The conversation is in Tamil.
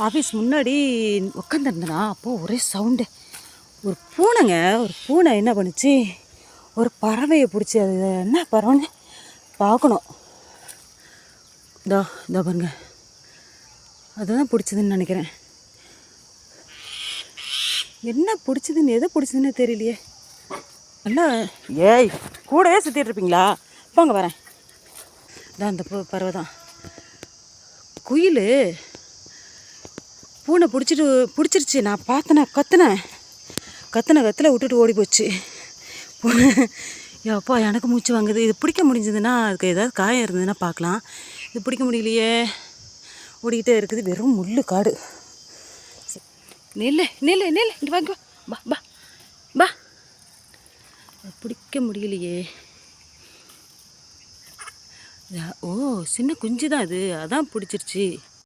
ஆஃபீஸ் முன்னாடி உட்காந்துருந்தேனா அப்போது ஒரே சவுண்டு. ஒரு பூனை என்ன பண்ணுச்சு, ஒரு பறவையை பிடிச்சி, அது என்ன பறவைன்னு பார்க்கணும். இதோ பாருங்க, அதுதான் பிடிச்சதுன்னு நினைக்கிறேன். என்ன பிடிச்சதுன்னு, எதை பிடிச்சதுன்னு தெரியலையே. நல்லா ஏய் கூடவே சுற்றிட்டு இருப்பீங்களா? போங்க வரேன். இதான் அந்த பறவை தான். குயில் பூனை பிடிச்சிருச்சு. நான் பார்த்தேன், கத்தில் விட்டுட்டு ஓடி போச்சு. அப்பா எனக்கு மூச்சு வாங்குது. இது பிடிக்க முடிஞ்சதுன்னா, அதுக்கு ஏதாவது காயம் இருந்ததுன்னா பார்க்கலாம். இது பிடிக்க முடியலையே, ஓடிக்கிட்டே இருக்குது. வெறும் முள் காடு. நெல் இங்கே வாங்க, பா பிடிக்க முடியலையே. ஓ சின்ன குஞ்சு தான் அது, அதான் பிடிச்சிருச்சு.